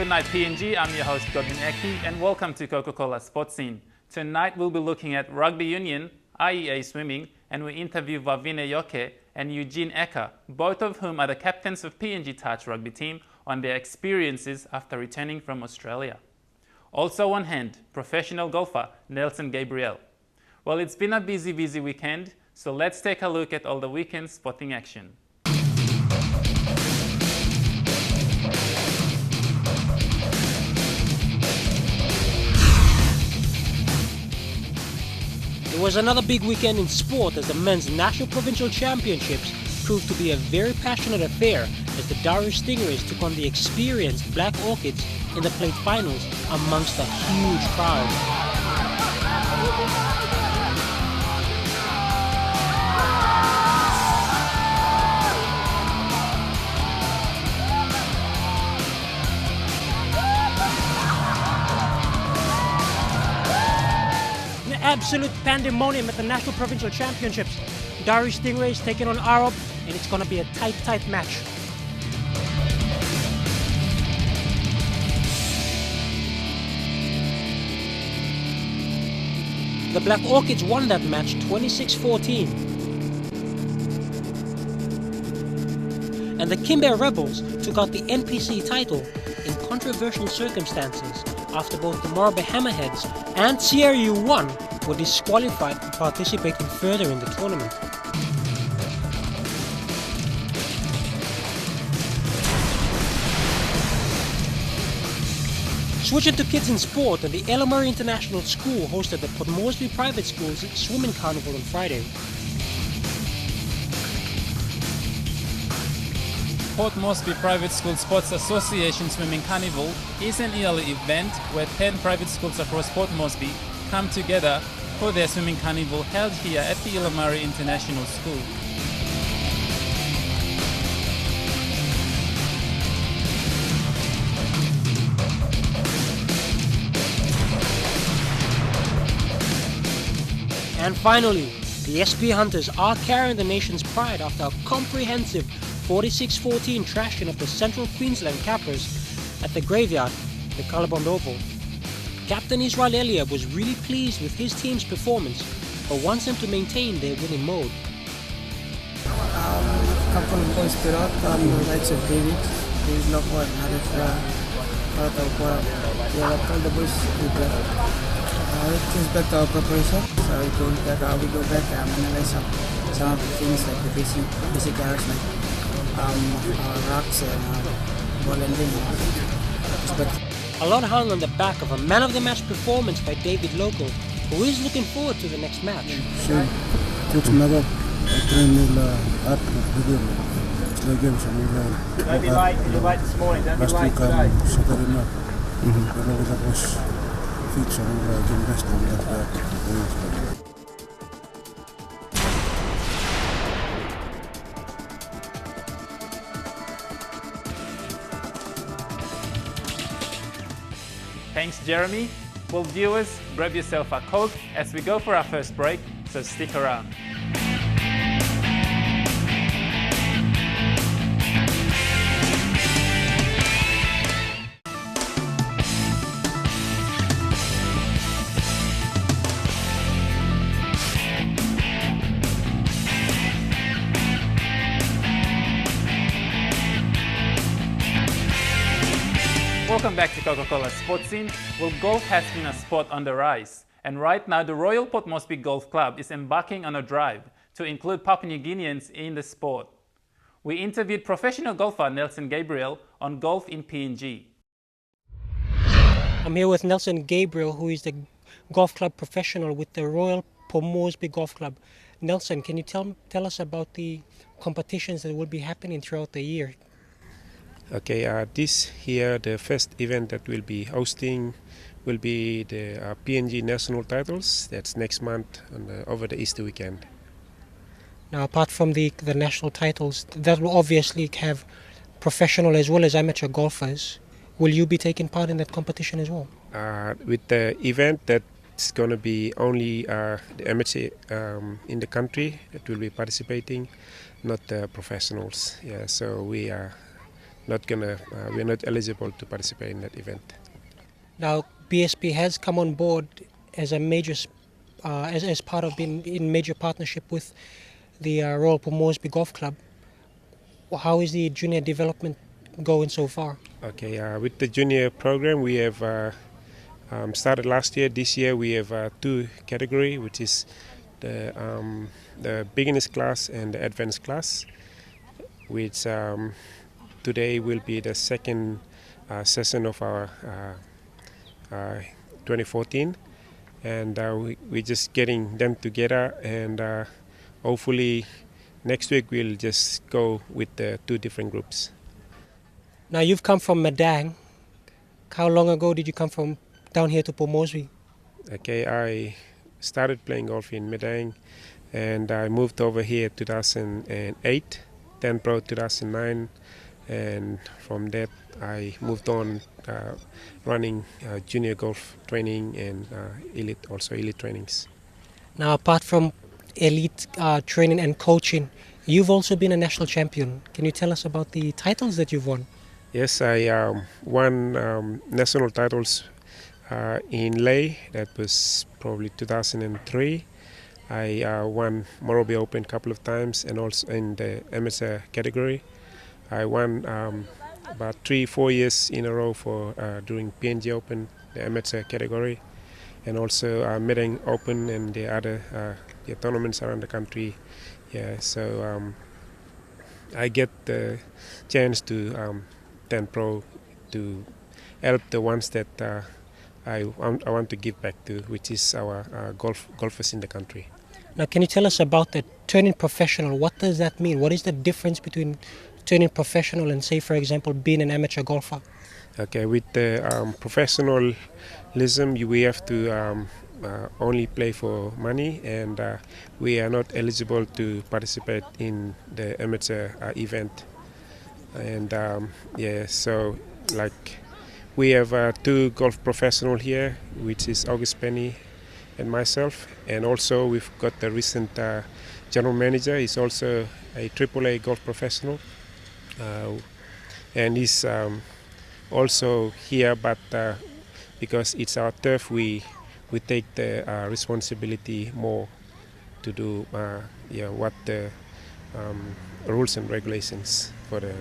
Good night PNG, I'm your host Godwin Eki and welcome to Coca-Cola Sports Scene. Tonight we'll be looking at rugby union, IEA swimming, and we interview Vavine Yoke and Eugene Eka, both of whom are the captains of PNG Touch rugby team, on their experiences after returning from Australia. Also on hand, professional golfer Nelson Gabriel. Well, it's been a busy weekend, so let's take a look at all the weekend sporting action. It was another big weekend in sport as the men's national provincial championships proved to be a very passionate affair as the Darru Stingrays took on the experienced Black Orchids in the plate finals amongst a huge crowd. Absolute pandemonium at the National Provincial Championships. Darru Stingrays taking on Arup, and it's going to be a tight match. The Black Orchids won that match 26-14. And the Kimber Rebels took out the NPC title in controversial circumstances after both the Morobe Hammerheads and CRU1 were disqualified from participating further in the tournament. Switching to kids in sport, and the Ella Murray International School hosted the Port Moresby Private School's Swimming Carnival on Friday. Port Moresby Private School Sports Association Swimming Carnival is an yearly event where 10 private schools across Port Moresby come together for their swimming carnival held here at the Ella Murray International School. And finally, the SP Hunters are carrying the nation's pride after a comprehensive 46-14 thrashing of the Central Queensland Cappers at the Graveyard, the Colorbond Oval. Captain Israel Elliott was really pleased with his team's performance, but wants them to maintain their winning mode. A couple of boys stood out, the likes of David Lockwood, Harif, all the boys did it is better our preparation, so we go back and analyze some of the things like the basic errors like rocks and ball ending. A lot hung on the back of a man of the match performance by David Local, who is looking forward to the next match. Don't be late, you're late this morning, don't be late today. Thanks, Jeremy. Well, viewers, grab yourself a Coke as we go for our first break, so stick around. Welcome back to Coca-Cola Sports Scene. Well, golf has been a sport on the rise, and right now the Royal Port Moresby Golf Club is embarking on a drive to include Papua New Guineans in the sport. We interviewed professional golfer Nelson Gabriel on golf in PNG. I'm here with Nelson Gabriel, who is the golf club professional with the Royal Port Moresby Golf Club. Nelson, can you tell us about the competitions that will be happening throughout the year? Okay, this year the first event that we'll be hosting will be the PNG national titles. That's next month over the Easter weekend. Now, apart from the national titles, that will obviously have professional as well as amateur golfers. Will you be taking part in that competition as well? With the event that's going to be only the amateur in the country that will be participating, not the professionals. Yeah, so we are we're not eligible to participate in that event. Now, BSP has come on board as a major, as part of being in major partnership with the Royal Port Moresby Golf Club. How is the junior development going so far? Okay, with the junior program, we have started last year. This year we have two categories, which is the beginners class and the advanced class, which today will be the second session of our 2014, and we're just getting them together, and hopefully next week we'll just go with the two different groups. Now, you've come from Madang. How long ago did you come from down here to Port Moresby? Okay, I started playing golf in Madang, and I moved over here 2008, then Pro 2009, and from that I moved on running junior golf training and elite trainings. Now, apart from elite training and coaching, you've also been a national champion. Can you tell us about the titles that you've won? Yes, I won national titles in Leh. That was probably 2003. I won Morobe Open a couple of times, and also in the amateur category. I won about 3-4 years in a row for during PNG Open, the amateur category, and also Madang Open and the other the tournaments around the country. Yeah, so I get the chance to turn pro to help the ones that I want to give back to, which is our golfers in the country. Now, can you tell us about the turning professional? What does that mean? What is the difference between turning professional and, say, for example, being an amateur golfer? Okay, with the professionalism, we have to only play for money, and we are not eligible to participate in the amateur event. And so like we have two golf professionals here, which is August Penny and myself, and also we've got the recent general manager. He's also a AAA golf professional, and he's also here, but because it's our turf, we take the responsibility more to do what the rules and regulations for the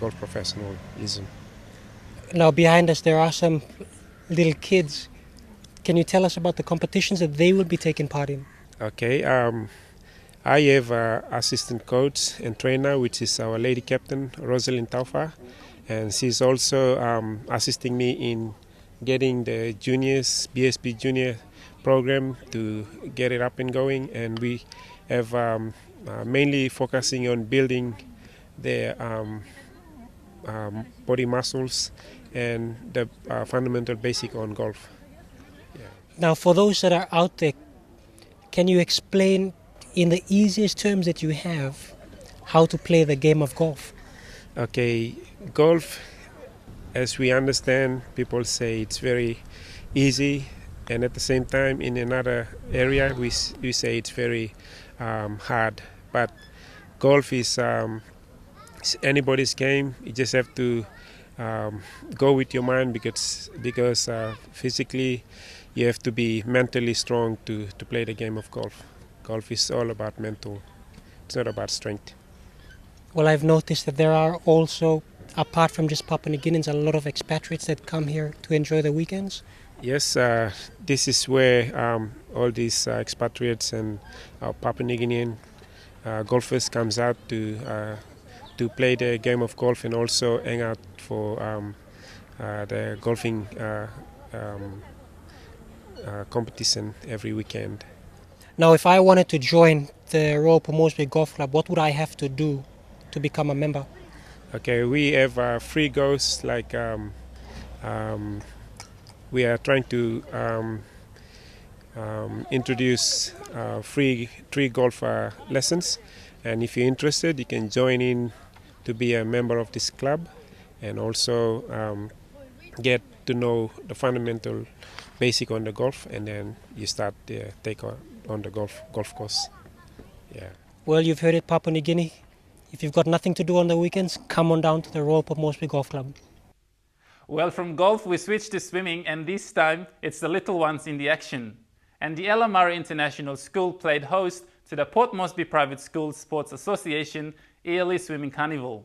golf professionalism. Now, behind us there are some little kids. Can you tell us about the competitions that they will be taking part in? Okay, I have assistant coach and trainer, which is our lady captain, Rosalind Taufa, and she's also assisting me in getting the juniors, BSP junior program to get it up and going, and we have mainly focusing on building their body muscles and the fundamental basic on golf. Yeah. Now, for those that are out there, can you explain in the easiest terms that you have how to play the game of golf? Okay, golf, as we understand, people say it's very easy, and at the same time in another area we say it's very hard. But golf is anybody's game. You just have to go with your mind, because physically you have to be mentally strong to play the game of golf. Golf is all about mental. It's not about strength. Well, I've noticed that there are also, apart from just Papua New Guineans, a lot of expatriates that come here to enjoy the weekends. Yes, this is where all these expatriates and Papua New Guinean golfers comes out to play the game of golf, and also hang out for the golfing competition every weekend. Now, if I wanted to join the Royal Port Moresby Golf Club, what would I have to do to become a member? Okay, we have free goes, like we are trying to introduce free golf lessons, and if you're interested, you can join in to be a member of this club, and also get to know the fundamental basic on the golf, and then you start take on the golf course. Yeah. Well, you've heard it, Papua New Guinea. If you've got nothing to do on the weekends, come on down to the Royal Port Moresby Golf Club. Well, from golf we switch to swimming, and this time it's the little ones in the action. And the Ella Murray International School played host to the Port Moresby Private Schools Sports Association Yearly Swimming Carnival.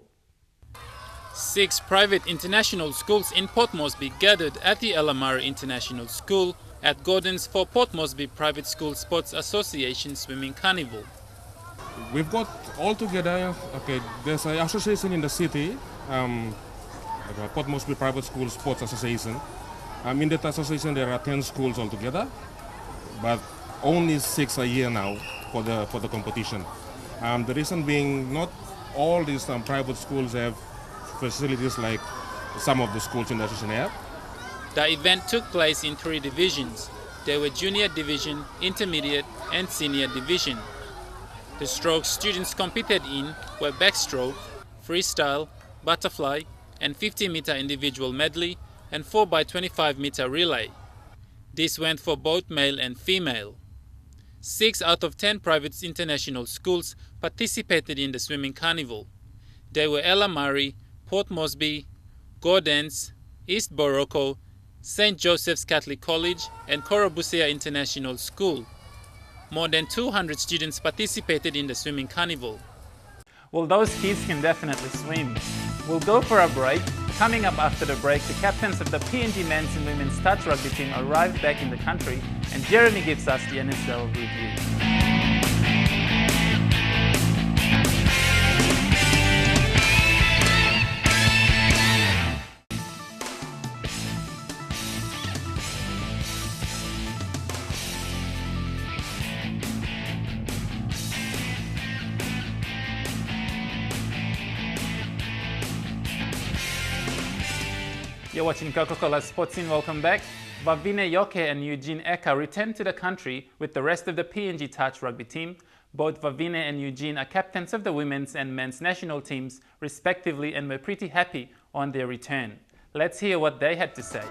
6 private international schools in Port Moresby gathered at the Ella Murray International School at Gordon's for Port Moresby Private School Sports Association Swimming Carnival. We've got all together, there's an association in the city, Port Moresby Private School Sports Association. In that association there are 10 schools altogether, but only 6 a year now for the competition. The reason being, not all these private schools have facilities like some of the schools in the association have. The event took place in 3 divisions. There were junior division, intermediate and senior division. The strokes students competed in were backstroke, freestyle, butterfly and 50-meter individual medley and 4x25-meter relay. This went for both male and female. 6 out of 10 private international schools participated in the swimming carnival. They were Ella Murray, Port Moresby, Gordon's, East Boroko, St. Joseph's Catholic College and Korobusea International School. More than 200 students participated in the swimming carnival. Well, those kids can definitely swim. We'll go for a break. Coming up after the break, the captains of the PNG men's and women's touch rugby team arrived back in the country, and Jeremy gives us the NSL review. You're watching Coca-Cola Sports Scene. Welcome back. Vavine Yoke and Eugene Eka returned to the country with the rest of the PNG touch rugby team. Both Vavine and Eugene are captains of the women's and men's national teams, respectively, and were pretty happy on their return. Let's hear what they had to say.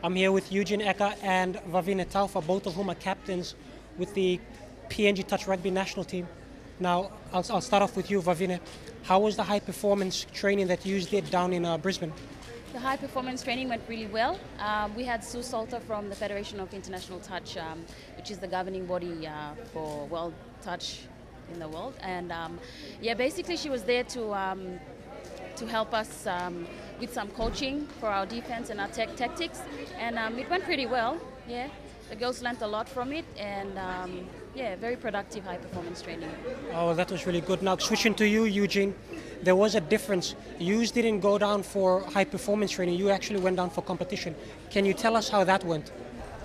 I'm here with Eugene Eka and Vavine Taufa, both of whom are captains with the PNG Touch Rugby national team. Now, I'll start off with you, Vavine. How was the high performance training that you did down in Brisbane? The high performance training went really well. We had Sue Salter from the Federation of International Touch, which is the governing body for World Touch in the world. And basically she was there to help us with some coaching for our defense and our tactics, and it went pretty well. Yeah, the girls learned a lot from it, and very productive high performance training. Oh, that was really good. Now switching to you, Eugene, there was a difference. You didn't go down for high performance training, you actually went down for competition. Can you tell us how that went?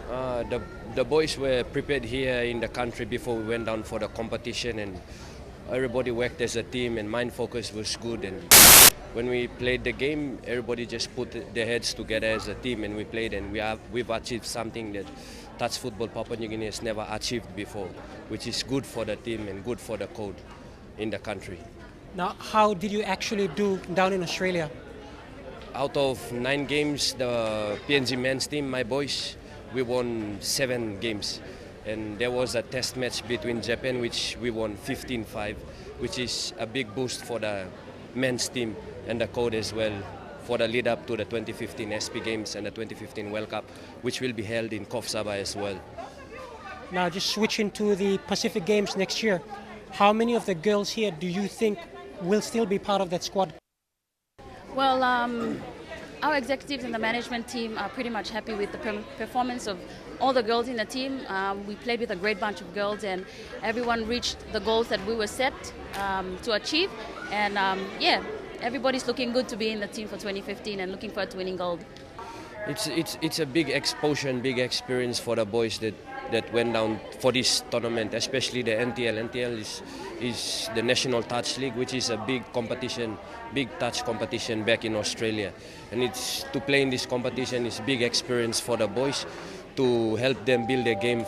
The boys were prepared here in the country before we went down for the competition, and everybody worked as a team, and mind focus was good. And when we played the game, everybody just put their heads together as a team, and we played, and we've achieved something that touch football Papua New Guinea has never achieved before, which is good for the team and good for the code in the country. Now, how did you actually do down in Australia? Out of 9 games, the PNG men's team, my boys, we won 7 games. And there was a test match between Japan, which we won 15-5, which is a big boost for the men's team and the code as well for the lead up to the 2015 SP Games and the 2015 World Cup, which will be held in Kof Sabah as well. Now, just switching to the Pacific Games next year, how many of the girls here do you think will still be part of that squad? Well, our executives and the management team are pretty much happy with the performance of all the girls in the team. We played with a great bunch of girls, and everyone reached the goals that we were set to achieve. And everybody's looking good to be in the team for 2015 and looking forward to winning gold. It's a big exposure and big experience for the boys that went down for this tournament, especially the NTL. NTL is the National Touch League, which is a big competition, big touch competition back in Australia. And it's to play in this competition is big experience for the boys to help them build their game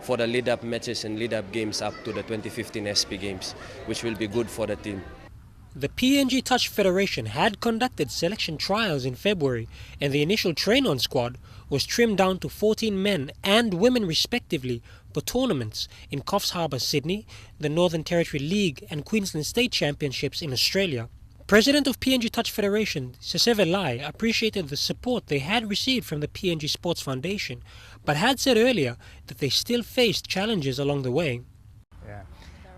for the lead-up matches and lead-up games up to the 2015 SP Games, which will be good for the team. The PNG Touch Federation had conducted selection trials in February, and the initial train-on squad was trimmed down to 14 men and women respectively for tournaments in Coffs Harbour, Sydney, the Northern Territory League and Queensland State Championships in Australia. President of PNG Touch Federation, Seseve Lai, appreciated the support they had received from the PNG Sports Foundation, but had said earlier that they still faced challenges along the way. Yeah,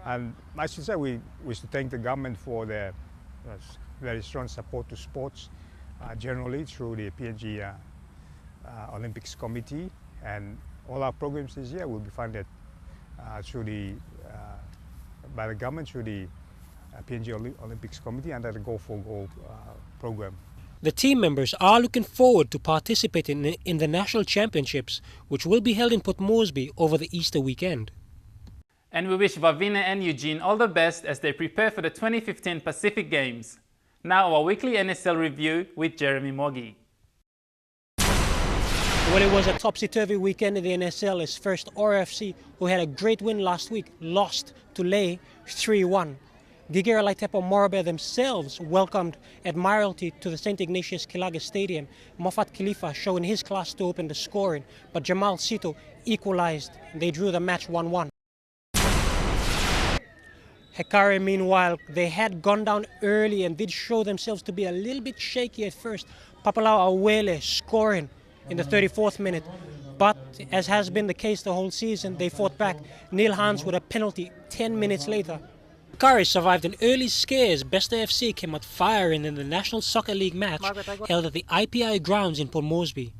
and I should say we should thank the government for their very strong support to sports generally through the PNG Olympics Committee, and all our programs this year will be funded by the government through the PNG Olympics Committee under the Go for Gold program. The team members are looking forward to participating in the national championships, which will be held in Port Moresby over the Easter weekend. And we wish Vavine and Eugene all the best as they prepare for the 2015 Pacific Games. Now our weekly NSL review with Jeremy Moggy. Well, it was a topsy-turvy weekend in the NSL as first RFC, who had a great win last week, lost to Lae 3-1. Gigera Laitepo Morobe themselves welcomed Admiralty to the St. Ignatius Kilaga Stadium. Moffat Khalifa showing his class to open the scoring, but Jamal Sito equalized. They drew the match 1-1. Hekari, meanwhile, they had gone down early and did show themselves to be a little bit shaky at first. Papalau Awele scoring in the 34th minute, but as has been the case the whole season, they fought back. Neil Hans with a penalty 10 minutes later. Hekari survived an early scare as Besta FC came out firing in the National Soccer League match held at the IPI grounds in Port Moresby.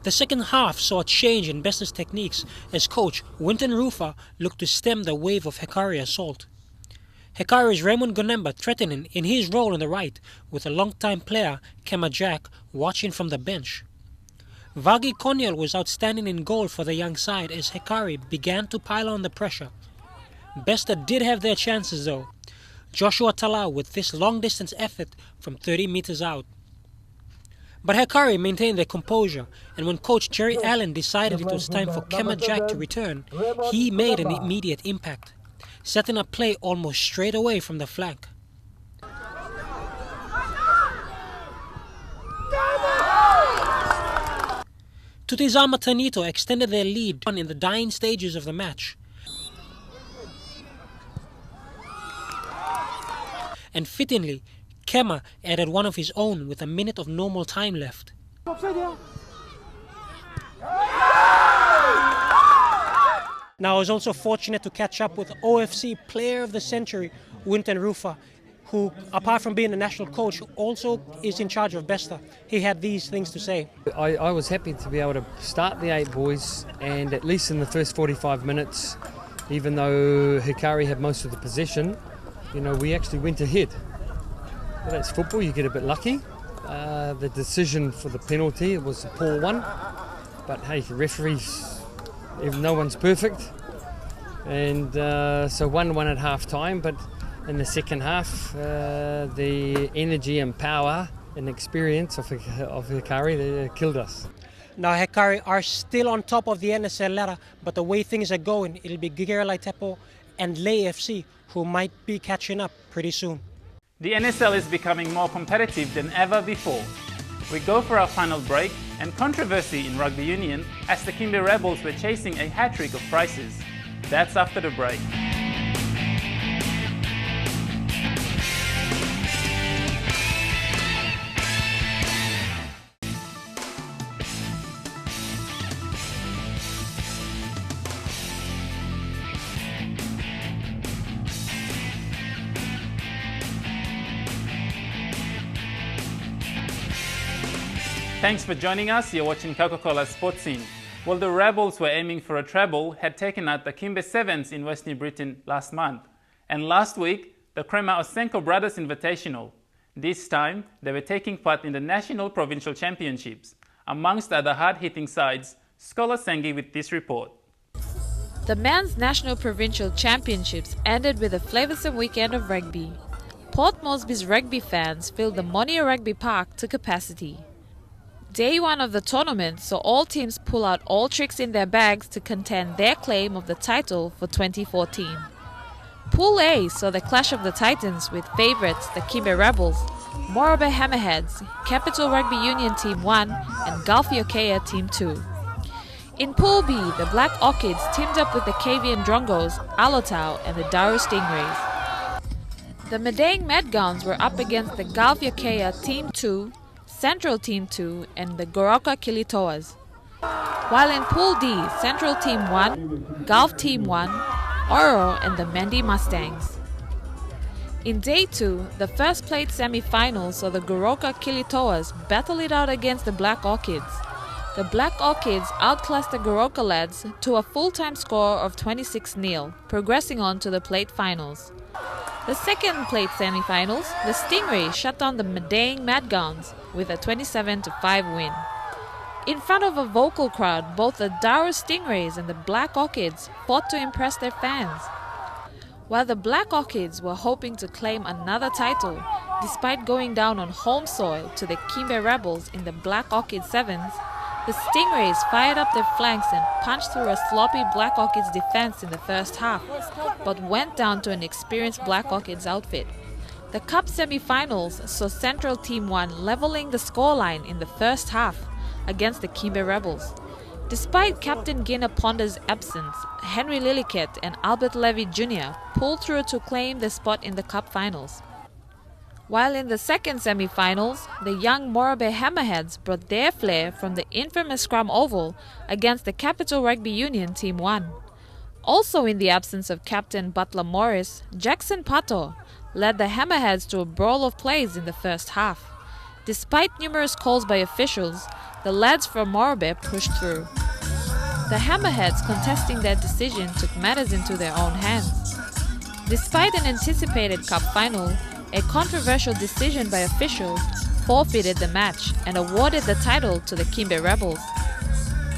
The second half saw a change in Besta's techniques as coach Winton Rufa looked to stem the wave of Hekari assault. Hekari's Raymond Gonemba threatening in his role on the right, with a long-time player, Kema Jack, watching from the bench. Vagi Konyal was outstanding in goal for the young side as Hekari began to pile on the pressure. Besta did have their chances though. Joshua Talau with this long-distance effort from 30 meters out. But Hekari maintained their composure, and when coach Jerry Allen decided it was time for Kema Jack to return, he made an immediate impact, setting up play almost straight away from the flank. Tutizama Tanito extended their lead in the dying stages of the match. And fittingly, Kema added one of his own with a minute of normal time left. Now I was also fortunate to catch up with OFC Player of the Century, Winton Rufa, who, apart from being a national coach, also is in charge of Besta. He had these things to say. I was happy to be able to start the 8 boys, and at least in the first 45 minutes, even though Hekari had most of the possession, we actually went ahead. Well, that's football, you get a bit lucky. The decision for the penalty was a poor one, but hey, referees, no one's perfect. And so 1-1 at half time, but in the second half, the energy and power and experience of Hekari, they killed us. Now Hekari are still on top of the NSL ladder, but the way things are going, it'll be Gigera Laitepo and Lae FC who might be catching up pretty soon. The NSL is becoming more competitive than ever before. We go for our final break, and controversy in rugby union as the Kimbe Rebels were chasing a hat-trick of prizes. That's after the break. Thanks for joining us. You're watching Coca-Cola Sports Scene. Well, the Rebels were aiming for a treble, had taken out the Kimbe Sevens in West New Britain last month. And last week, the Krema Osenko Brothers Invitational. This time, they were taking part in the National Provincial Championships. Amongst other hard-hitting sides, Scholar Sengi with this report. The Men's National Provincial Championships ended with a flavoursome weekend of rugby. Port Moresby's rugby fans filled the Monia Rugby Park to capacity. Day 1 of the tournament saw all teams pull out all tricks in their bags to contend their claim of the title for 2014. Pool A saw the clash of the Titans with favourites the Kimbe Rebels, Morobe Hammerheads, Capital Rugby Union Team 1 and Gulf Yokeya Team 2. In Pool B, the Black Orchids teamed up with the Kavian Drongos, Alotau and the Daru Stingrays. The Madang Madgowns were up against the Gulf Yokeya Team 2, Central Team 2 and the Goroka Kilitoas. While in Pool D, Central Team 1, Gulf Team 1, Oro and the Mendi Mustangs. In Day 2, the first played semi-finals saw the Goroka Kilitoas battle it out against the Black Orchids. The Black Orchids outclassed the Goroka lads to a full-time score of 26-0, progressing on to the plate finals. The second plate semi-finals, the Stingrays shut down the Madang Madgowns with a 27-5 win. In front of a vocal crowd, both the Daru Stingrays and the Black Orchids fought to impress their fans. While the Black Orchids were hoping to claim another title, despite going down on home soil to the Kimbe Rebels in the Black Orchid Sevens, the Stingrays fired up their flanks and punched through a sloppy Black Orchids defense in the first half, but went down to an experienced Black Orchids outfit. The Cup semi-finals saw Central Team 1 leveling the scoreline in the first half against the Kimbe Rebels. Despite Captain Gina Ponda's absence, Henry Lilliquette and Albert Levy Jr. pulled through to claim the spot in the Cup finals. While in the second semi-finals, the young Morobe Hammerheads brought their flair from the infamous Scrum Oval against the Capital Rugby Union Team 1. Also in the absence of Captain Butler Morris, Jackson Pato led the Hammerheads to a brawl of plays in the first half. Despite numerous calls by officials, the lads from Morobe pushed through. The Hammerheads contesting their decision took matters into their own hands. Despite an anticipated Cup final, a controversial decision by officials forfeited the match and awarded the title to the Kimbe Rebels.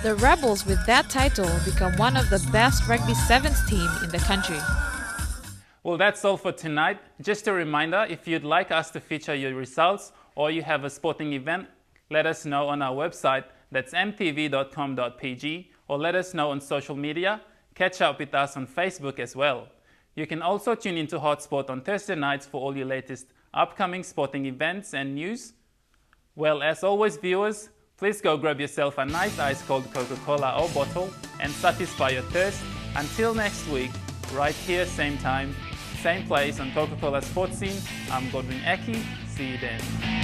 The Rebels with that title become one of the best Rugby Sevens team in the country. Well, that's all for tonight. Just a reminder, if you'd like us to feature your results or you have a sporting event, let us know on our website, that's mtv.com.pg, or let us know on social media. Catch up with us on Facebook as well. You can also tune into Hotspot on Thursday nights for all your latest upcoming sporting events and news. Well, as always, viewers, please go grab yourself a nice ice-cold Coca-Cola or bottle and satisfy your thirst. Until next week, right here, same time, same place on Coca-Cola Sports Scene. I'm Godwin Eki. See you then.